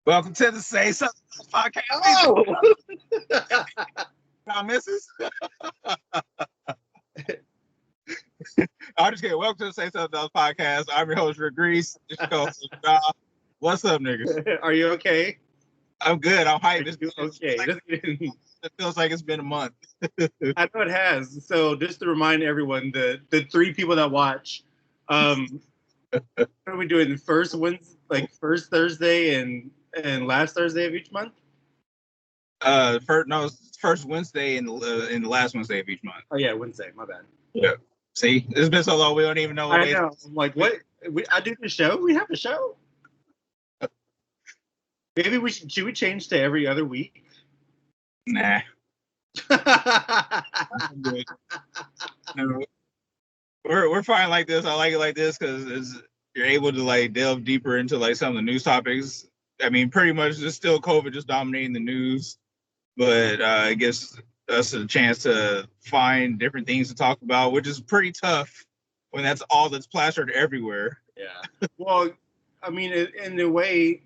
Welcome to the Say Something podcast. Oh, Misses. I'm just kidding. Welcome to the Say Something Else podcast. I'm your host, Rick Grease. What's up, niggas? are you okay? I'm good. I'm hyped. Okay. It feels like it's been a month. I know it has. So just to remind everyone, the three people that watch, what are we doing? First Thursday and last Thursday of each month? First Wednesday and the last Wednesday of each month. Oh yeah, Wednesday. My bad. Yeah. See, it's been so long we don't even know what I know. I'm like, what? I do the show. We have a show. Maybe should we change to every other week? Nah. No. We're fine like this. I like it like this because you're able to like delve deeper into like some of the news topics. I mean, pretty much it's still COVID just dominating the news, but it gives us a chance to find different things to talk about, which is pretty tough when that's all that's plastered everywhere. Yeah. Well, I mean, in a way,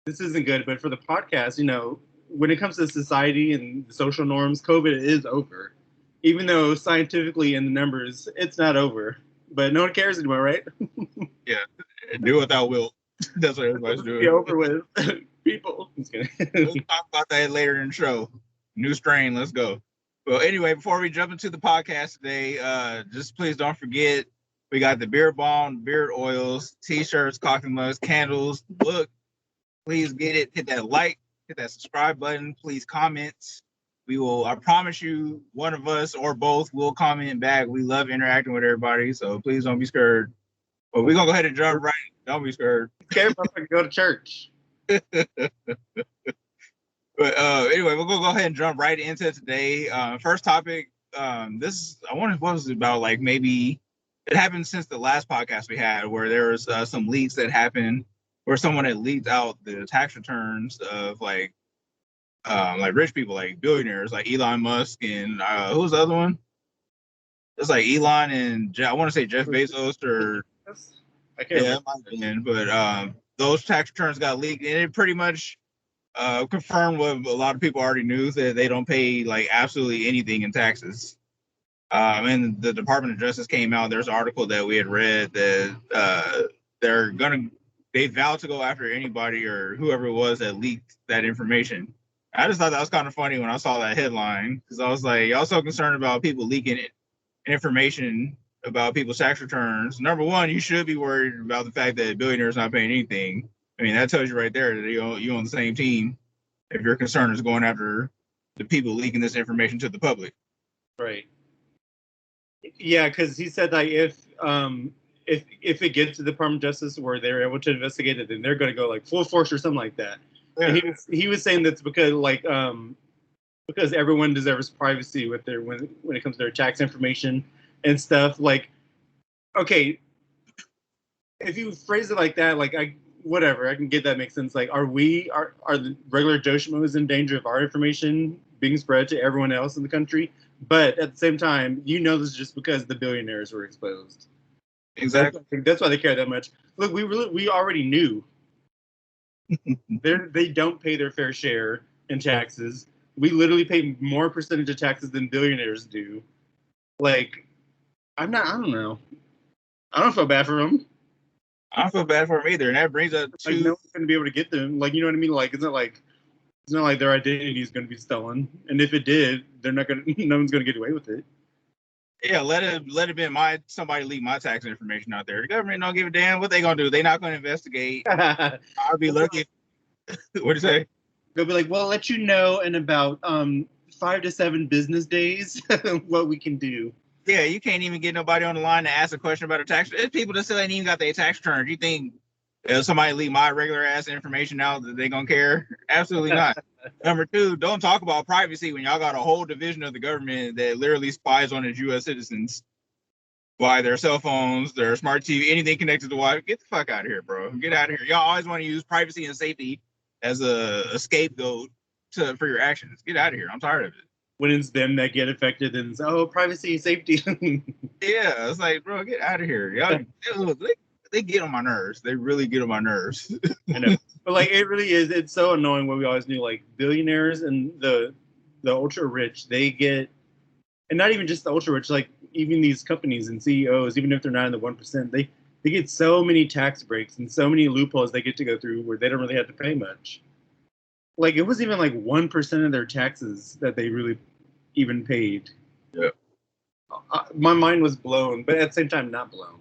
this isn't good, but for the podcast, when it comes to society and social norms, COVID is over. Even though scientifically in the numbers, it's not over. But no one cares anymore, right? Yeah. Do without will. That's what everybody's doing. Be over with. People. We'll talk about that later in the show. New strain, let's go. Well, anyway, before we jump into the podcast today, just please don't forget, we got the beard balm, beard oils, t-shirts, coffee mugs, candles, book. Please get it. Hit that like, hit that subscribe button. Please comment. We will, I promise you, one of us or both will comment back. We love interacting with everybody, so please don't be scared. But we're going to go ahead and jump right. Don't be scared. Careful if I go to church. But anyway, we're gonna go ahead and jump right into today. First topic. This I wonder what was it about. Like maybe it happened since the last podcast we had, where there was some leaks that happened, where someone had leaked out the tax returns of like rich people, like billionaires, like Elon Musk and who was the other one? It's like Elon and I want to say Jeff Bezos or I can't yeah, it might have been, but those tax returns got leaked, and it pretty much confirmed what a lot of people already knew, that they don't pay like absolutely anything in taxes. And the Department of Justice came out. There's an article that we had read that they vowed to go after anybody or whoever it was that leaked that information. I just thought that was kind of funny when I saw that headline, because I was like, y'all so concerned about people leaking information about people's tax returns. Number one, you should be worried about the fact that billionaires not paying anything. I mean, that tells you right there that you're on the same team if your concern is going after the people leaking this information to the public. Right. Yeah, because he said that if it gets to the Department of Justice where they're able to investigate it, then they're going to go like full force or something like that. Yeah. And he was saying that's because because everyone deserves privacy with their when it comes to their tax information and stuff. Like, okay, if you phrase it like that, like whatever, I can get that makes sense. Like, are the regular Joe Schmoes in danger of our information being spread to everyone else in the country? But at the same time, this is just because the billionaires were exposed. Exactly. That's why they care that much. Look, we already knew. They don't pay their fair share in taxes. We literally pay more percentage of taxes than billionaires do. Like, I don't know. I don't feel bad for them. I don't feel bad for them either, and that brings up to no one's going to be able to get them. Like, you know what I mean? Like, it's not like their identity is going to be stolen. And if it did, no one's going to get away with it. Yeah, let it be somebody leak my tax information out there. The government don't give a damn what they gonna do. They're not gonna investigate. I'll be lucky. What'd you say? They'll be like, well, let you know in about 5 to 7 business days what we can do. Yeah, you can't even get nobody on the line to ask a question about a tax. There's people that still ain't even got their tax returns. You think if somebody leak my regular ass information out that they gonna care? Absolutely not. Number two, don't talk about privacy when y'all got a whole division of the government that literally spies on its U.S. citizens by their cell phones, their smart TV, anything connected to Wi-Fi. Get the fuck out of here, bro. Get out of here. Y'all always want to use privacy and safety as a scapegoat for your actions. Get out of here. I'm tired of it. When it's them that get affected, and privacy and safety. Yeah, it's like, bro, get out of here. Y'all, they get on my nerves. They really get on my nerves. I know, but like it really is. It's so annoying when we always knew like billionaires and the ultra rich, they get, and not even just the ultra rich, like even these companies and CEOs, even if they're not in the 1%, they get so many tax breaks and so many loopholes they get to go through where they don't really have to pay much. Like it was even like 1% of their taxes that they really even paid. Yeah. My mind was blown, but at the same time, not blown.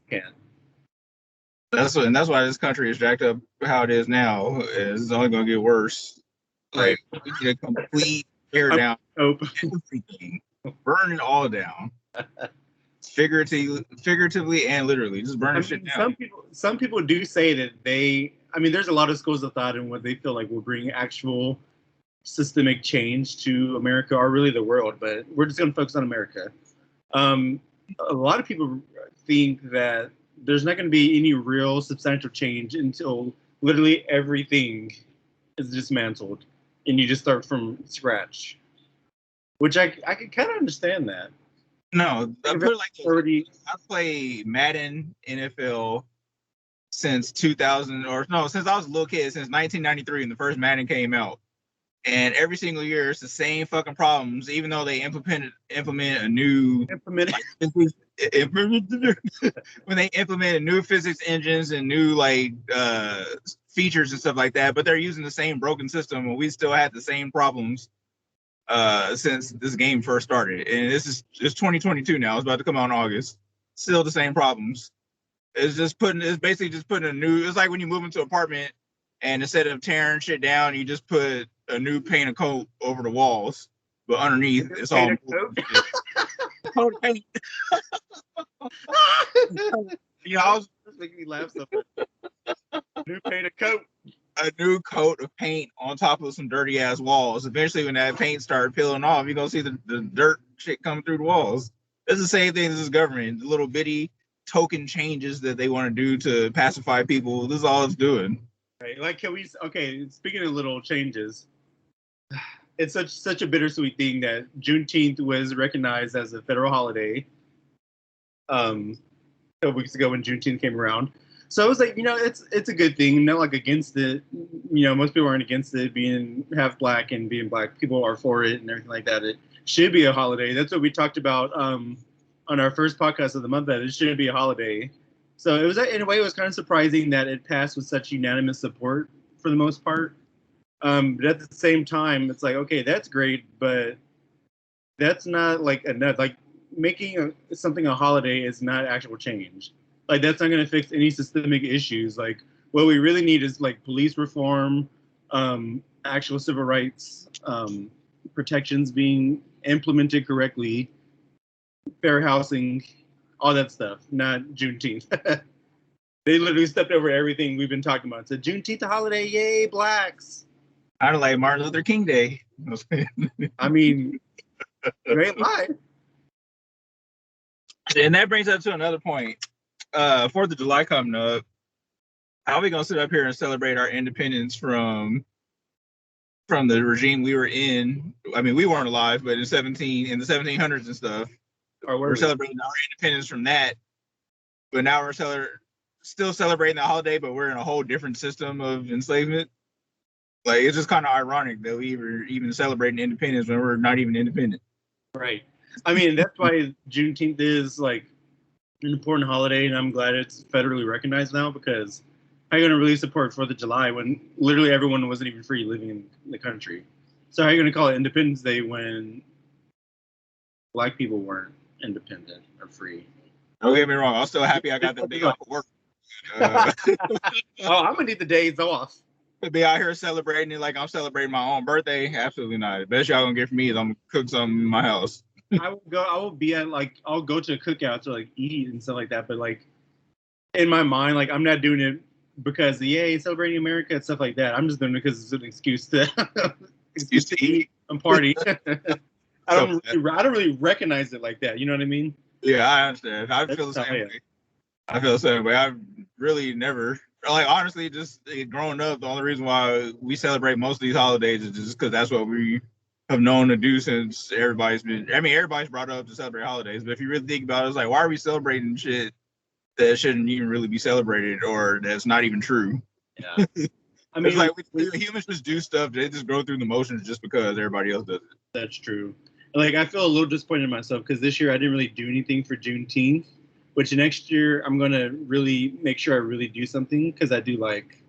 Can't. That's why this country is jacked up how it is now. It's only gonna get worse. Like we need a complete tear down everything, burn it all down, figuratively and literally, just burn shit down. Some people do say that they. I mean, there's a lot of schools of thought in what they feel like will bring actual systemic change to America or really the world, but we're just going to focus on America. A lot of people think that there's not going to be any real substantial change until literally everything is dismantled and you just start from scratch, which I can kind of understand that. No, I put it like this. I play Madden NFL since 2000, or no, since I was a little kid, since 1993 when the first Madden came out. And every single year, it's the same fucking problems, even though they implement a new when they implemented new physics engines and new features and stuff like that. But they're using the same broken system, and we still had the same problems since this game first started. And it's 2022 now. It's about to come out in August. Still the same problems. It's basically just putting a new. It's like when you move into an apartment, and instead of tearing shit down, you just put a new paint of coat over the walls, but underneath it's all coat paint. You know, I was making me laugh so much. New paint of coat. A new coat of paint on top of some dirty ass walls. Eventually, when that paint started peeling off, you're gonna see the dirt shit coming through the walls. It's the same thing as this government. The little bitty token changes that they want to do to pacify people. This is all it's doing. Right. Like, speaking of little changes, it's such a bittersweet thing that Juneteenth was recognized as a federal holiday a couple weeks ago when Juneteenth came around. So I was like, it's a good thing. Not like against it. Most people aren't against it being half black and being black. People are for it and everything like that. It should be a holiday. That's what we talked about on our first podcast of the month, that it shouldn't be a holiday. So it was, in a way, it was kind of surprising that it passed with such unanimous support for the most part. But at the same time, it's like, okay, that's great, but that's not like enough. Like making something a holiday is not actual change. Like that's not going to fix any systemic issues. Like what we really need is like police reform, actual civil rights protections being implemented correctly, fair housing, all that stuff, not Juneteenth. They literally stepped over everything we've been talking about. So Juneteenth, the holiday, yay, blacks. I don't like Martin Luther King Day. I mean, great line. And that brings us to another point. 4th of July coming up. How are we gonna sit up here and celebrate our independence from the regime we were in? I mean, we weren't alive, but in the 1700s and stuff. We're celebrating our independence from that, but now we're still celebrating the holiday, but we're in a whole different system of enslavement. Like it's just kind of ironic that we were even celebrating independence when we're not even independent. Right. I mean, that's why Juneteenth is like an important holiday, and I'm glad it's federally recognized now, because how are you going to really support 4th of July when literally everyone wasn't even free living in the country? So how are you going to call it Independence Day when black people weren't independent or free? Don't get me wrong. I'm still happy I got the day off of work. I'm gonna need the days off. To be out here celebrating it like I'm celebrating my own birthday, absolutely not. The best y'all gonna get from me is I'm gonna cook something in my house. I will be at I'll go to a cookout to like eat and stuff like that. But like in my mind, like I'm not doing it because yay, celebrating America and stuff like that. I'm just doing it because it's an excuse to eat and party. I don't really recognize it like that. You know what I mean? Yeah, I understand. I feel the same way. I feel the same way. I've really never, like, honestly, just growing up, the only reason why we celebrate most of these holidays is just because that's what we have known to do since everybody's brought up to celebrate holidays. But if you really think about it, it's like, why are we celebrating shit that shouldn't even really be celebrated, or that's not even true. Yeah. I mean, it's like humans just do stuff. They just go through the motions just because everybody else does it. That's true. Like, I feel a little disappointed in myself because this year I didn't really do anything for Juneteenth, which next year I'm going to really make sure I really do something because I do like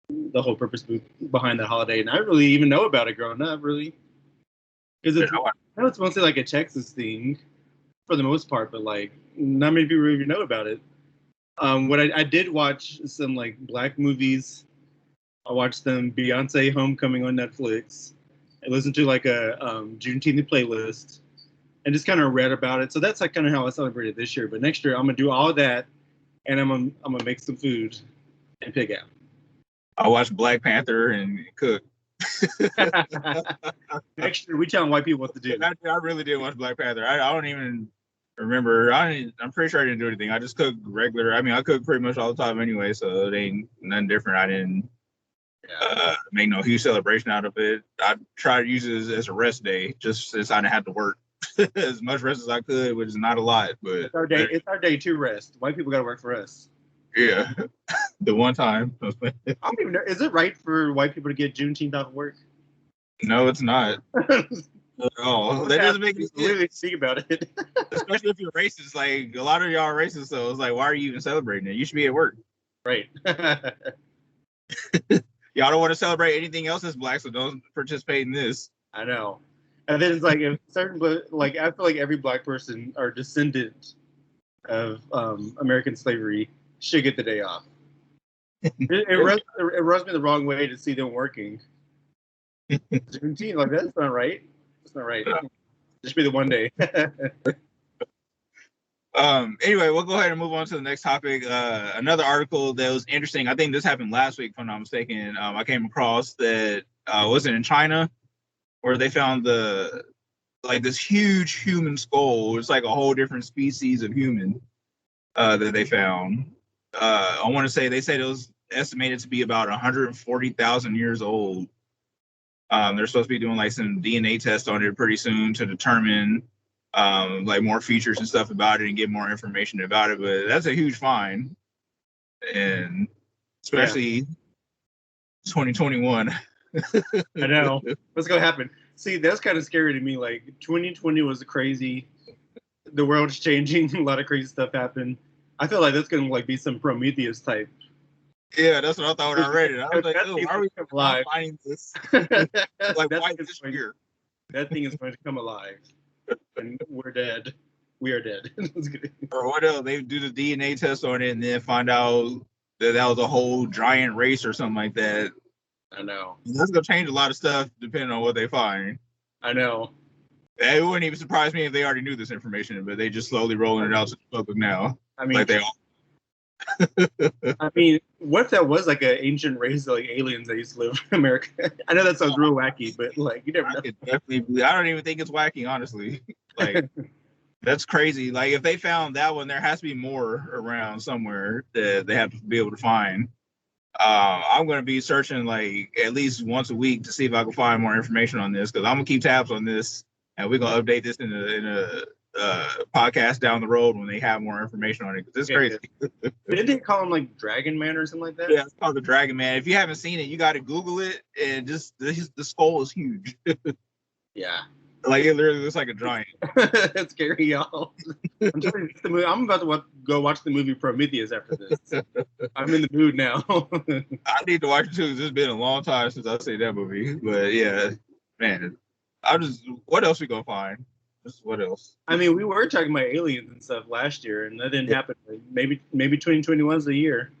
the whole purpose behind that holiday. And I really even know about it growing up, really. Because I know it's mostly like a Texas thing for the most part, but like not many people even know about it. What I did watch some like black movies. I watched them Beyonce Homecoming on Netflix. I listened to like a Juneteenth playlist and just kind of read about it. So that's like kind of how I celebrated this year. But next year I'm gonna do all of that, and I'm gonna make some food and pig out. I watched Black Panther and cook. Next year we telling white people what to do. I really did watch Black Panther. I don't even remember. I'm pretty sure I didn't do anything. I just cooked regular. I mean, I cook pretty much all the time anyway, so it ain't nothing different. I didn't make no huge celebration out of it. I tried to use it as a rest day, just since I didn't have to work as much rest as I could, which is not a lot. But it's our day. It's our day to rest. White people got to work for us. Yeah, the one time. I don't even know. Is it right for white people to get Juneteenth off of work? No, it's not. Oh, that doesn't make any sense. Really speak about it. Especially if you're racist. Like, a lot of y'all are racist, so it's like, why are you even celebrating it? You should be at work. Right. Y'all don't want to celebrate anything else that's black, so don't participate in this. I know. And then it's like, if certain, like, I feel like every black person or descendant of American slavery should get the day off. It rubs me the wrong way to see them working. Juneteenth, like, that's not right. That's not right. It should be the one day. Anyway, we'll go ahead and move on to the next topic. Another article that was interesting. I think this happened last week, if I'm not mistaken. I came across that was it in China, where they found this huge human skull. It's like a whole different species of human that they found. I want to say they said it was estimated to be about 140,000 years old. They're supposed to be doing like some DNA tests on it pretty soon to determine like more features and stuff about it and get more information about it. But that's a huge find, and especially 2021. I know what's gonna happen. See, that's kind of scary to me. Like 2020 was crazy. The world's changing. A lot of crazy stuff happened. I feel like that's gonna like be some Prometheus type. Yeah, that's what I thought when I read it. I was like, "Oh, are we finding this? Like, why is this here?" That thing is going to come alive, and we're dead. We are dead. Or what else? They do the DNA test on it and then find out that was a whole giant race or something like that. I know. That's gonna change a lot of stuff depending on what they find. I know. It wouldn't even surprise me if they already knew this information, but they just slowly rolling it out to the public now. I mean, like they all. I mean, what if that was like an ancient race of like aliens that used to live in America? I know that sounds real wacky, but like you never know. Definitely, I don't even think it's wacky, honestly. Like that's crazy. Like if they found that one, there has to be more around somewhere that they have to be able to find. I'm going to be searching like at least once a week to see if I can find more information on this, because I'm gonna keep tabs on this, and we're gonna update this in a podcast down the road when they have more information on it, because it's crazy. Didn't they call him like Dragon Man or something like that? Yeah, it's called the Dragon Man. If you haven't seen it, you got to Google it, and just the skull is huge. Yeah. Like it literally looks like a giant. That's scary, y'all. I'm about to go watch the movie Prometheus after this. I'm in the mood now. I need to watch it too, because it's been a long time since I've seen that movie. But yeah, man, what else we gonna find? Just what else? I mean, we were talking about aliens and stuff last year, and that didn't happen. Maybe 2021 is the year.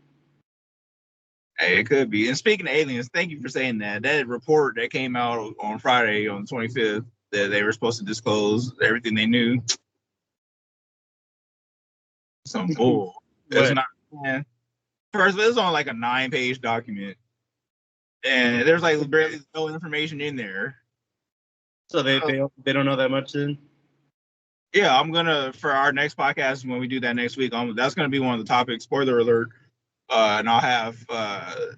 Hey, it could be. And speaking of aliens, thank you for saying that. That report that came out on Friday on the 25th, that they were supposed to disclose everything they knew. Some bull. It's not, man. First, it's on like a 9-page document, and there's like barely no information in there. So they don't know that much then? Yeah, I'm gonna, for our next podcast when we do that next week, that's gonna be one of the topics. Spoiler alert. and I'll have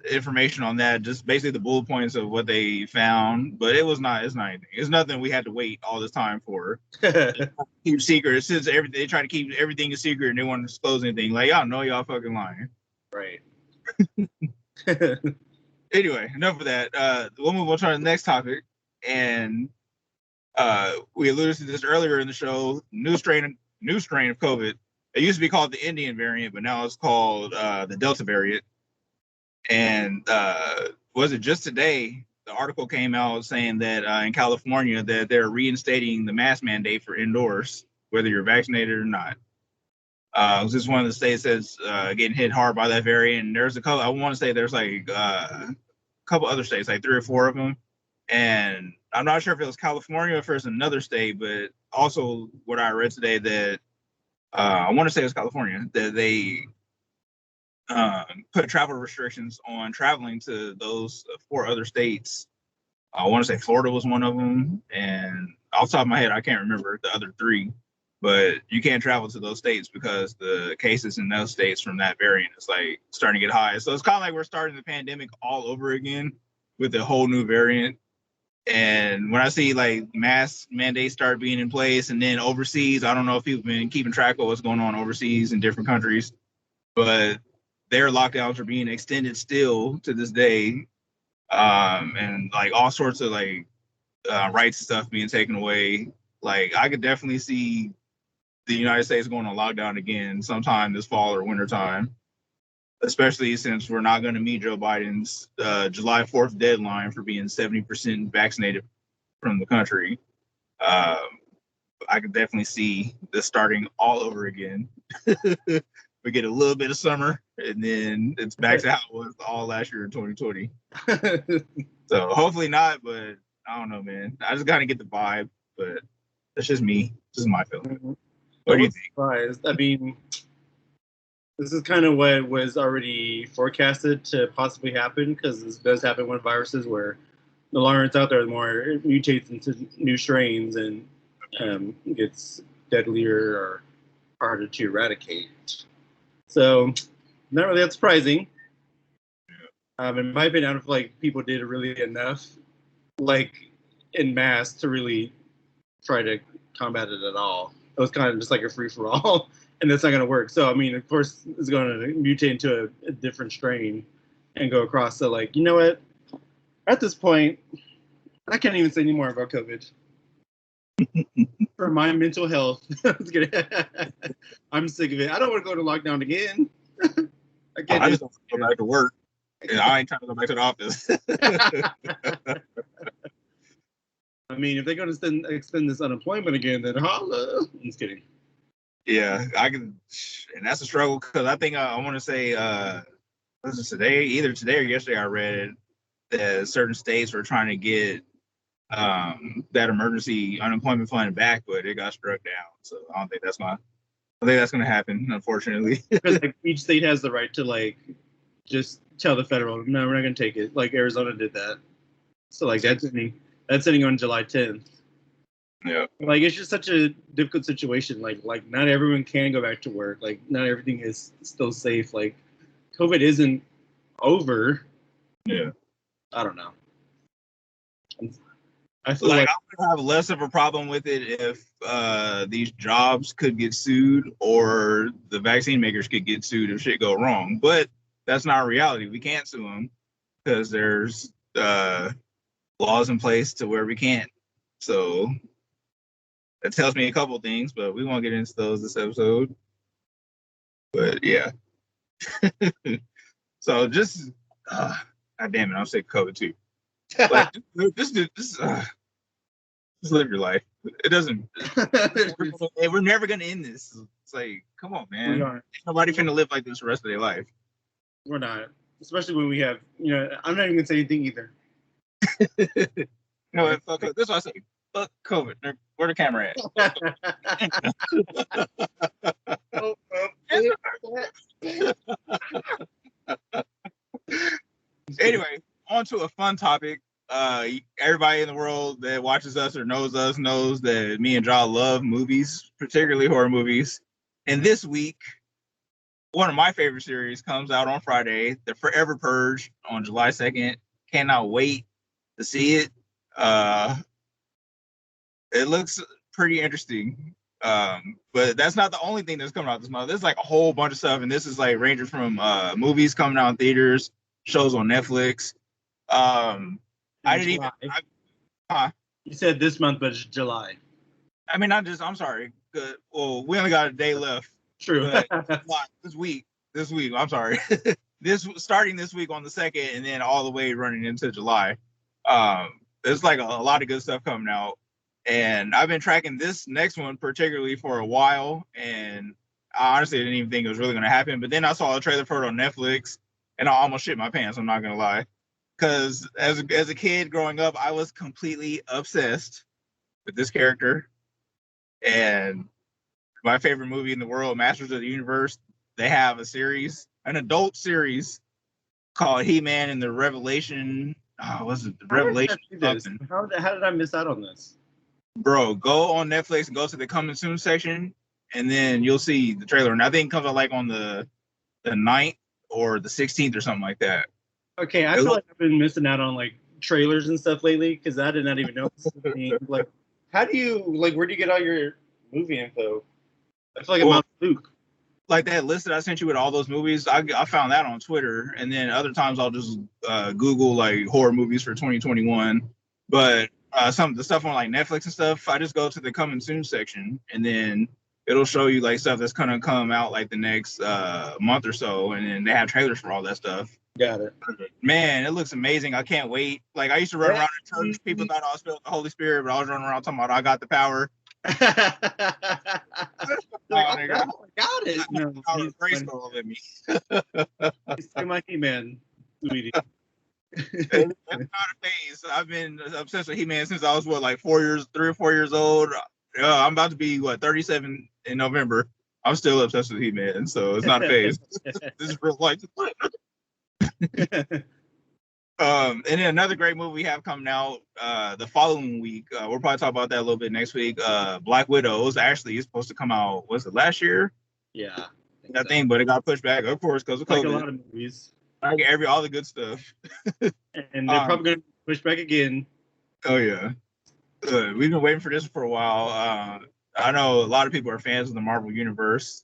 information on that, just basically the bullet points of what they found. But it's not anything. It's nothing we had to wait all this time for. Keep secret. Since they try to keep everything a secret and they want to disclose anything. Like, y'all know y'all fucking lying. Right. Anyway, enough of that. We'll move on to the next topic. And we alluded to this earlier in the show. New strain of COVID. It used to be called the Indian variant, but now it's called the Delta variant. And was it just today? The article came out saying that in California that they're reinstating the mask mandate for indoors, whether you're vaccinated or not. This is one of the states that's getting hit hard by that variant. And there's a couple. I want to say there's like a couple other states, like 3 or 4 of them. And I'm not sure if it was California or if it was another state, but also what I read today that I want to say it was California, that they put travel restrictions on traveling to those 4 other states. I want to say Florida was one of them, and off the top of my head, I can't remember the other 3. But you can't travel to those states because the cases in those states from that variant is like starting to get high. So it's kind of like we're starting the pandemic all over again with a whole new variant. And when I see like mask mandates start being in place, and then overseas, I don't know if people have been keeping track of what's going on overseas in different countries, but their lockdowns are being extended still to this day, and like all sorts of like rights and stuff being taken away. Like I could definitely see the United States going on lockdown again sometime this fall or winter time, especially since we're not going to meet Joe Biden's July 4th deadline for being 70% vaccinated from the country. I could definitely see this starting all over again. We get a little bit of summer, and then it's back to how it was all last year in 2020. So hopefully not, but I don't know, man. I just gotta get the vibe, but that's just me. This is my feeling. What do you think? Surprised. I mean, this is kind of what was already forecasted to possibly happen, because this does happen with viruses where the longer it's out there, the more it mutates into new strains and gets deadlier or harder to eradicate. So, not really that surprising. In my opinion, I don't feel like people did really enough, like in mass, to really try to combat it at all. It was kind of just like a free for all, and that's not going to work. So, I mean, of course, it's going to mutate into a different strain and go across. So, like, you know what? At this point, I can't even say any more about COVID. For my mental health, I'm sick of it. I don't want to go to lockdown again. I just want to go back to work, and I ain't trying to go back to the office. I mean, if they're going to extend this unemployment again, then holla. I'm just kidding. Yeah, I can, and that's a struggle because I think I want to say, was it today? Either today or yesterday, I read that certain states were trying to get that emergency unemployment fund back, but it got struck down. So I don't think that's going to happen, unfortunately. Because like each state has the right to like just tell the federal, no, we're not going to take it. Like Arizona did that. So like that's ending on July 10th. Yeah. Like it's just such a difficult situation. Like not everyone can go back to work. Like not everything is still safe. Like COVID isn't over. Yeah. I don't know. I feel like I would have less of a problem with it if these jobs could get sued or the vaccine makers could get sued if shit go wrong. But that's not reality. We can't sue them because there's laws in place to where we can't. So that tells me a couple things, but we won't get into those this episode. But yeah. So just, God damn it, I'm sick of COVID too. Like, just live your life. It doesn't. We're never gonna end this. It's like, come on, man. Nobody finna live like this the rest of their life. We're not, especially when we have. I'm not even gonna say anything either. No, fuck it. This is what I say. Fuck COVID. Where the camera at? Anyway, on to a fun topic. Everybody in the world that watches us or knows us knows that me and John love movies, particularly horror movies. And this week, one of my favorite series comes out on Friday, The Forever Purge on July 2nd. Cannot wait to see it. It looks pretty interesting. But that's not the only thing that's coming out this month. There's like a whole bunch of stuff, and this is like ranging from movies coming out in theaters, shows on Netflix. I didn't even. You said this month, but it's July. I mean, I'm sorry. Good. Well, we only got a day left. True. This week. I'm sorry. Starting this week on the 2nd, and then all the way running into July. There's like a lot of good stuff coming out. And I've been tracking this next one particularly for a while, and I honestly didn't even think it was really going to happen. But then I saw a trailer for it on Netflix, and I almost shit my pants. I'm not going to lie, because as a kid growing up, I was completely obsessed with this character. And my favorite movie in the world, Masters of the Universe, they have a series, an adult series called He-Man and the Revelation. Oh, what's it? The Revelation. How did I miss out on this? Bro, go on Netflix and go to the coming soon section, and then you'll see the trailer. And I think it comes out like on the 9th or the 16th or something like that. Okay, I feel like I've been missing out on like trailers and stuff lately because I did not even know this was a thing. Like, how do you where do you get all your movie info? I feel like I'm out of Luke. Like that list that I sent you with all those movies, I found that on Twitter, and then other times I'll just Google like horror movies for 2021. But some of the stuff on like Netflix and stuff, I just go to the coming soon section, and then it'll show you like stuff that's gonna come out like the next month or so, and then they have trailers for all that stuff. Got it. Man, it looks amazing. I can't wait. Like I used to run around in church. People thought I was filled with the Holy Spirit, but I was running around talking about I got the power. I got it. No, he's Grayskull in me. He's still my He-Man, sweetie. It's not a phase. I've been obsessed with He-Man since I was 3 or 4 years old. I'm about to be 37 in November. I'm still obsessed with He-Man, so it's not a phase. This is real life. And then another great movie we have coming out the following week. We'll probably talk about that a little bit next week. Black Widow was actually supposed to come out. Was it last year? Yeah, I think, but it got pushed back, of course, because of COVID. Like a lot of movies. Like all the good stuff. And they're probably going to push back again. Oh yeah, we've been waiting for this for a while. I know a lot of people are fans of the Marvel Universe.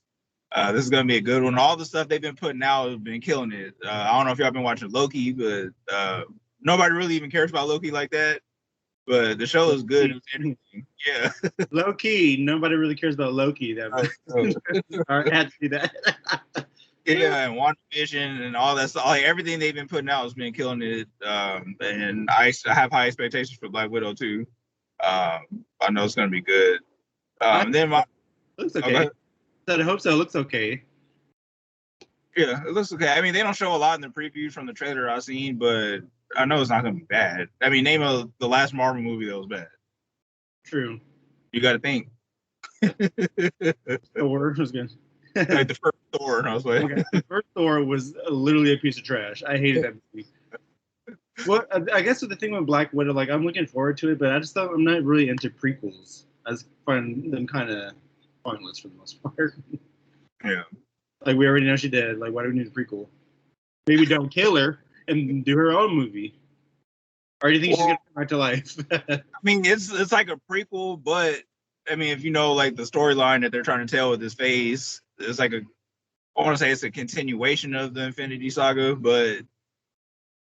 This is gonna be a good one. All the stuff they've been putting out has been killing it. I don't know if y'all been watching Loki, but nobody really even cares about Loki like that. But the show is good. Yeah. Low-key, nobody really cares about Loki. That I had to do that. Yeah, and WandaVision and all that stuff. Like everything they've been putting out has been killing it. And I have high expectations for Black Widow too. I know it's gonna be good. Then looks okay. I hope so. It looks okay. Yeah, it looks okay. I mean, they don't show a lot in the previews from the trailer I've seen, but I know it's not gonna be bad. I mean, name the last Marvel movie that was bad. True. You got to think. Thor was good. Like the first Thor, I was like, okay. The first Thor was literally a piece of trash. I hated that movie. Well, I guess the thing with Black Widow, like I'm looking forward to it, but I just thought I'm not really into prequels. I just find them kind of pointless for the most part. Yeah. Like we already know she dead. Like why do we need a prequel? Maybe don't kill her and do her own movie. Or do you think she's gonna come back to life? I mean, it's like a prequel, but I mean, if you know like the storyline that they're trying to tell with this phase, it's like I want to say it's a continuation of the Infinity Saga, but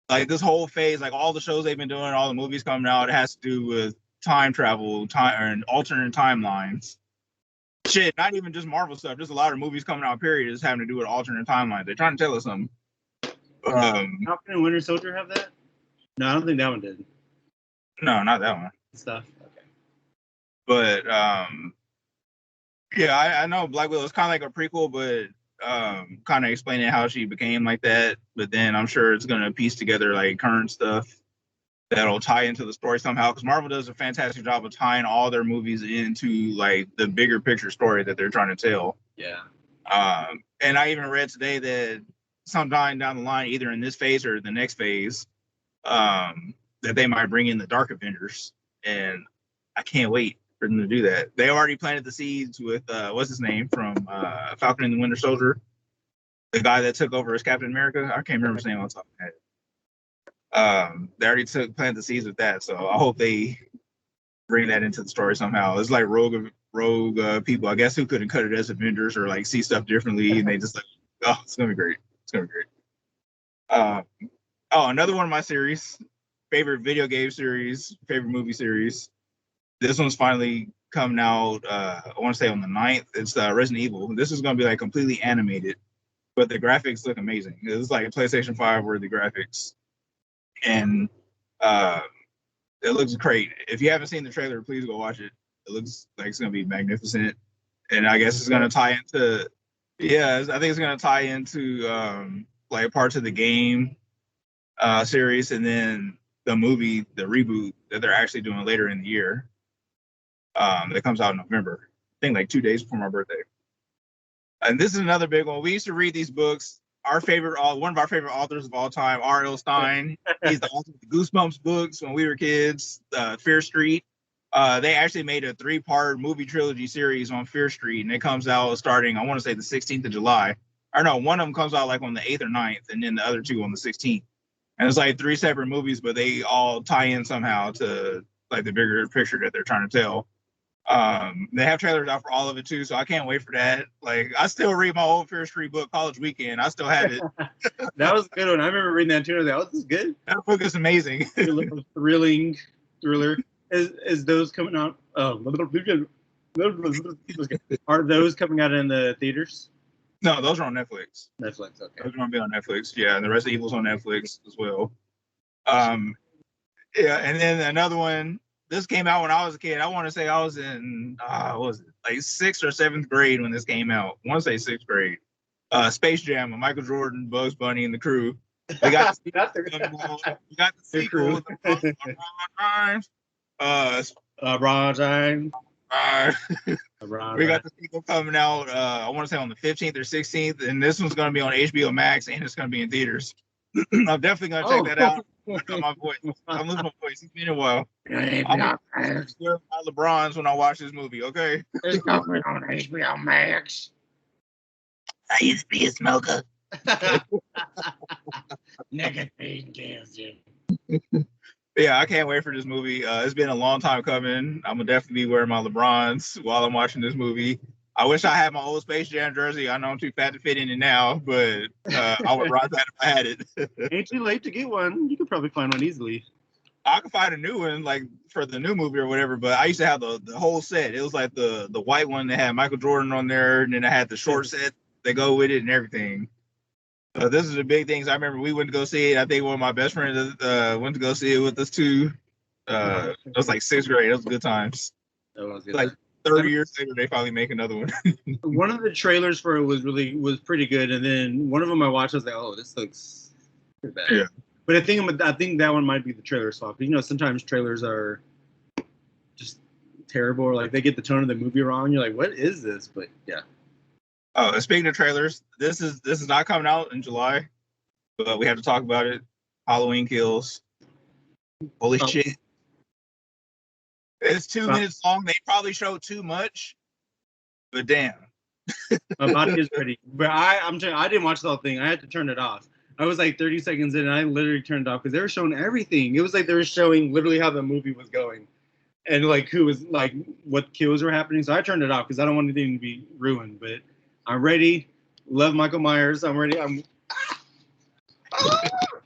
like this whole phase, like all the shows they've been doing, all the movies coming out, it has to do with time travel, and alternate timelines. Shit, not even just Marvel stuff. Just a lot of movies coming out. Period is having to do with alternate timelines. They're trying to tell us something. Falcon and Winter Soldier have that? No, I don't think that one did. No, not that one. Stuff. Okay. But yeah, I know Black Widow is kind of like a prequel, but kind of explaining how she became like that. But then I'm sure it's gonna piece together like current stuff that'll tie into the story somehow. Because Marvel does a fantastic job of tying all their movies into like the bigger picture story that they're trying to tell. Yeah. And I even read today that sometime down the line, either in this phase or the next phase, that they might bring in the Dark Avengers, and I can't wait for them to do that. They already planted the seeds with what's his name from Falcon and the Winter Soldier. the guy that took over as Captain America. I can't remember his name on top of my head. They already planted the seeds with that, so I hope they bring that into the story somehow. It's like rogue people, I guess, who couldn't cut it as Avengers or like see stuff differently, and they just like, oh, it's gonna be great. It's gonna be great. Oh, another one of my series, favorite video game series, favorite movie series. This one's finally coming out. I want to say on the 9th. It's Resident Evil. This is gonna be like completely animated, but the graphics look amazing. It's like PlayStation 5 worthy graphics, and it looks great. If you haven't seen the trailer, please go watch it. It looks like it's gonna be magnificent, and I guess it's gonna tie into, yeah, I think it's gonna tie into like parts of the game series, and then the movie, the reboot that they're actually doing later in the year. That comes out in November. I think like 2 days before my birthday. And this is another big one. We used to read these books. One of our favorite authors of all time, R.L. Stine. He's the author of the Goosebumps books when we were kids. Fear Street. They actually made a 3-part movie trilogy series on Fear Street, and it comes out starting, I want to say, the 16th of July. Or no, one of them comes out like on the 8th or 9th, and then the other two on the 16th. And it's like 3 separate movies, but they all tie in somehow to like the bigger picture that they're trying to tell. They have trailers out for all of it too, so I can't wait for that. Like, I still read my old Fear Street book, College Weekend. I still have it. That was a good one. I remember reading that too. I was like, oh, this is good. That book is amazing. Thrilling thriller. Is those coming out? Are those coming out in the theaters? No, those are on Netflix. Netflix, okay. Those are gonna be on Netflix. Yeah, and the Resident Evil's on Netflix as well. Yeah, and then another one. This came out when I was a kid. I want to say I was in what was it, like 6th or 7th grade when this came out. I want to say 6th grade. Space Jam with Michael Jordan, Bugs Bunny, and the crew. We got the sequel. LeBron James. We got the sequel coming out. I want to say on the 15th or 16th, and this one's going to be on HBO Max, and it's going to be in theaters. I'm definitely going to check that out. My voice. I'm losing my voice. It's been a while. I'm going to wear my LeBrons when I watch this movie, okay? It's coming on HBO Max. I used to be a smoker. Nicotine kills you. Yeah, I can't wait for this movie. It's been a long time coming. I'm going to definitely be wearing my LeBrons while I'm watching this movie. I wish I had my old Space Jam jersey. I know I'm too fat to fit in it now, but I would rock that if I had it. Ain't too late to get one. You could probably find one easily. I could find a new one, like for the new movie or whatever. But I used to have the whole set. It was like the white one that had Michael Jordan on there, and then I had the short set that go with it and everything. This is the big things. I remember we went to go see it. I think one of my best friends went to go see it with us too. It was like 6th grade. It was good times. That was good. Like 30 years later, they finally make another one. One of the trailers for it was pretty good, and then one of them I watched, I was like, oh, this looks pretty bad. Yeah. But I think that one might be the trailer swap. You know, sometimes trailers are just terrible, or like they get the tone of the movie wrong. You're like, what is this? But yeah. Oh, speaking of trailers, this is not coming out in July, but we have to talk about it. Halloween Kills. Holy shit. It's 2 minutes long. They probably showed too much, but damn. My body is ready. But I didn't watch the whole thing. I had to turn it off. I was like 30 seconds in, and I literally turned it off because they were showing everything. It was like they were showing literally how the movie was going, and like who was like what kills were happening. So I turned it off because I don't want anything to be ruined. But I'm ready. Love Michael Myers. I'm ready. I'm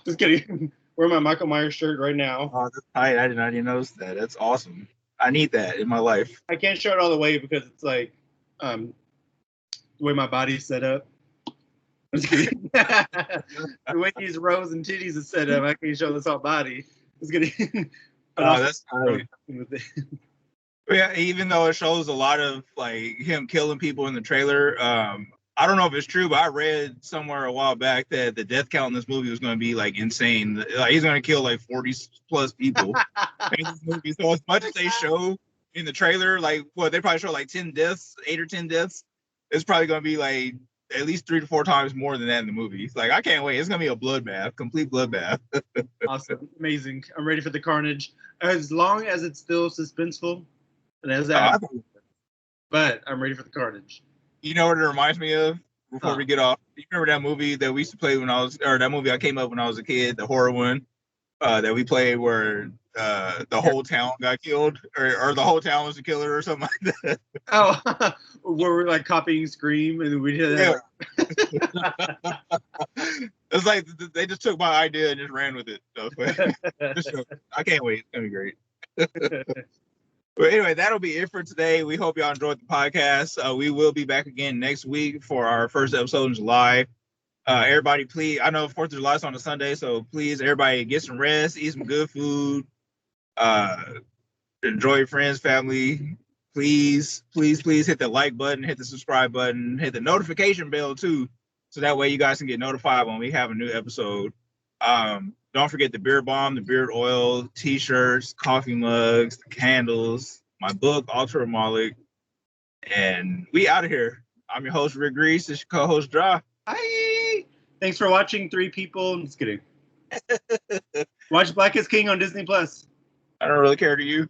just kidding. Wearing my Michael Myers shirt right now. Oh, that's tight. I did not even notice that. That's awesome. I need that in my life. I can't show it all the way because it's like the way my body's set up. I'm just kidding. The way these rows and titties are set up, I can't show this whole body. It's kidding. Oh, that's tight. Yeah, even though it shows a lot of like him killing people in the trailer, I don't know if it's true, but I read somewhere a while back that the death count in this movie was going to be like insane. Like he's going to kill like 40 plus people in this movie. So as much as they show in the trailer, like they probably show like 10 deaths, 8 or 10 deaths. It's probably going to be like at least 3 to 4 times more than that in the movie. Like I can't wait. It's going to be a bloodbath, complete bloodbath. Awesome, amazing. I'm ready for the carnage. As long as it's still suspenseful, and as that, but I'm ready for the carnage. You know what it reminds me of? before we get off. You remember that movie that we used to play that movie I came up when I was a kid, the horror one that we played where the whole town got killed, or the whole town was a killer or something like that. Oh, where we're like copying Scream, and we did that. It's like they just took my idea and just ran with it. So, I can't wait. It's gonna be great. But anyway, that'll be it for today. We hope y'all enjoyed the podcast. We will be back again next week for our first episode in July. Everybody, please, I know 4th of July is on a Sunday, so please, everybody, get some rest, eat some good food, enjoy your friends, family. Please, please, please hit the like button, hit the subscribe button, hit the notification bell too, so that way you guys can get notified when we have a new episode. Don't forget the beard balm, the beard oil, t-shirts, coffee mugs, the candles, my book, Ultra Malik, and we out of here. I'm your host, Rick Grease. This is your co-host, Dra. Hi. Thanks for watching, 3 people. I'm just kidding. Watch Black is King on Disney Plus. I don't really care to you.